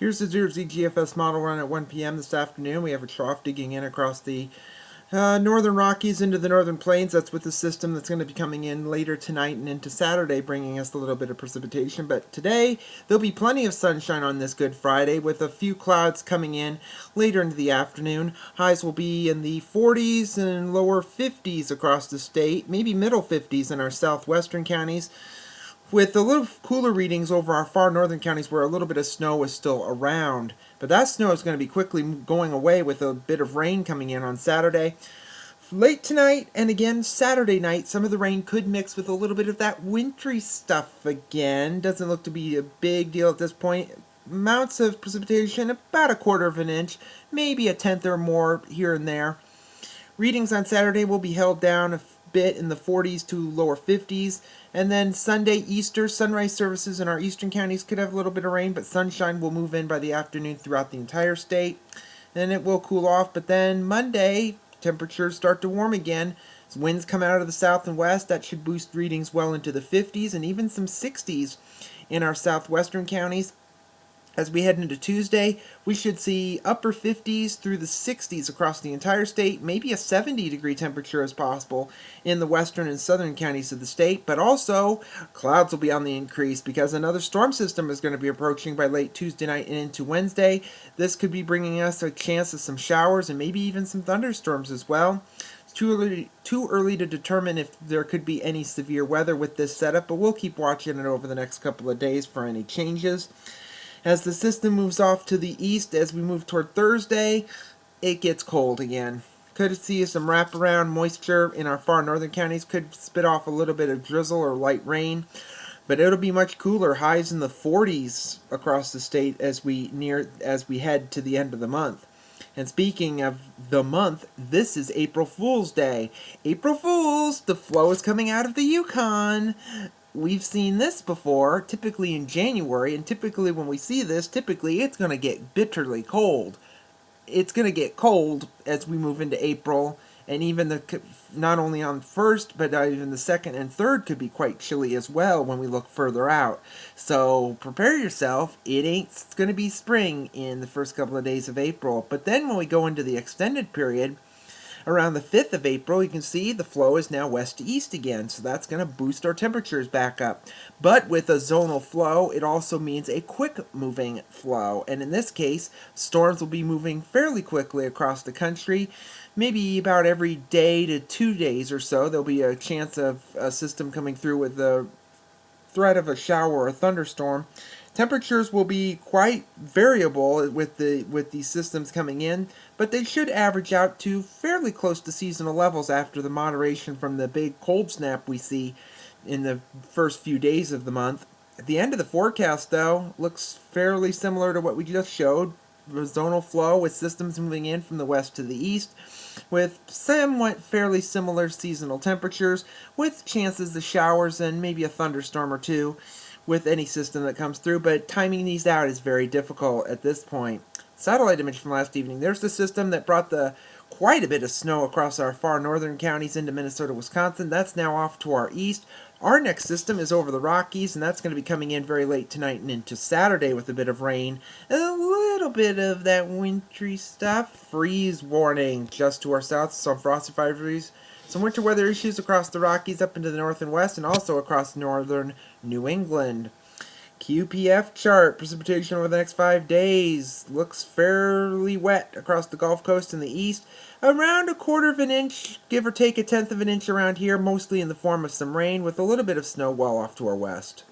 Here's the Jersey GFS Model Run at 1 p.m. this afternoon. We have a trough digging in across the northern Rockies into the northern plains. That's with the system that's going to be coming in later tonight and into Saturday, bringing us a little bit of precipitation. But today, there'll be plenty of sunshine on this Good Friday, with a few clouds coming in later into the afternoon. Highs will be in the 40s and lower 50s across the state, maybe middle 50s in our southwestern counties, with a little cooler readings over our far northern counties where a little bit of snow is still around. But that snow is going to be quickly going away with a bit of rain coming in on Saturday. Late tonight and again Saturday night, some of the rain could mix with a little bit of that wintry stuff again. Doesn't look to be a big deal at this point. Amounts of precipitation, about 1/4 of an inch, maybe a tenth or more here and there. Readings on Saturday will be held down a bit in the 40s to lower 50s. And then Sunday, Easter, sunrise services in our eastern counties could have a little bit of rain, but sunshine will move in by the afternoon throughout the entire state. Then it will cool off, but then Monday, temperatures start to warm again. As winds come out of the south and west, that should boost readings well into the 50s and even some 60s in our southwestern counties. As we head into Tuesday, we should see upper 50s through the 60s across the entire state, maybe a 70-degree temperature as possible in the western and southern counties of the state, but also clouds will be on the increase because another storm system is going to be approaching by late Tuesday night and into Wednesday. This could be bringing us a chance of some showers and maybe even some thunderstorms as well. It's too early to determine if there could be any severe weather with this setup, but we'll keep watching it over the next couple of days for any changes. As the system moves off to the east, as we move toward Thursday, it gets cold again. Could see some wraparound moisture in our far northern counties. Could spit off a little bit of drizzle or light rain. But it'll be much cooler, highs in the 40s across the state as we head to the end of the month. And speaking of the month, this is April Fool's Day. April Fools! The flow is coming out of the Yukon. We've seen this before, typically in January, and typically when we see this, typically it's going to get bitterly cold. It's going to get cold as we move into April, and even not only on the 1st, but even the 2nd and 3rd could be quite chilly as well when we look further out. So prepare yourself, it ain't going to be spring in the first couple of days of April. But then when we go into the extended period, around the 5th of April, you can see the flow is now west to east again, so that's going to boost our temperatures back up. But with a zonal flow, it also means a quick-moving flow, and in this case, storms will be moving fairly quickly across the country. Maybe about every day to 2 days or so, there'll be a chance of a system coming through with the threat of a shower or a thunderstorm. Temperatures will be quite variable with these systems coming in, but they should average out to fairly close to seasonal levels after the moderation from the big cold snap we see in the first few days of the month. At the end of the forecast, though, looks fairly similar to what we just showed. The zonal flow with systems moving in from the west to the east, with somewhat fairly similar seasonal temperatures, with chances of showers and maybe a thunderstorm or two with any system that comes through, but timing these out is very difficult at this point. Satellite image from last evening. There's the system that brought quite a bit of snow across our far northern counties into Minnesota, Wisconsin. That's now off to our east. Our next system is over the Rockies, and that's going to be coming in very late tonight and into Saturday with a bit of rain. And a little bit of that wintry stuff. Freeze warning just to our south, some frosty freeze. Some winter weather issues across the Rockies up into the north and west, and also across northern New England. QPF chart, precipitation over the next 5 days. Looks fairly wet across the Gulf Coast and the east. Around 1/4 of an inch, give or take 1/10 of an inch around here, mostly in the form of some rain, with a little bit of snow well off to our west.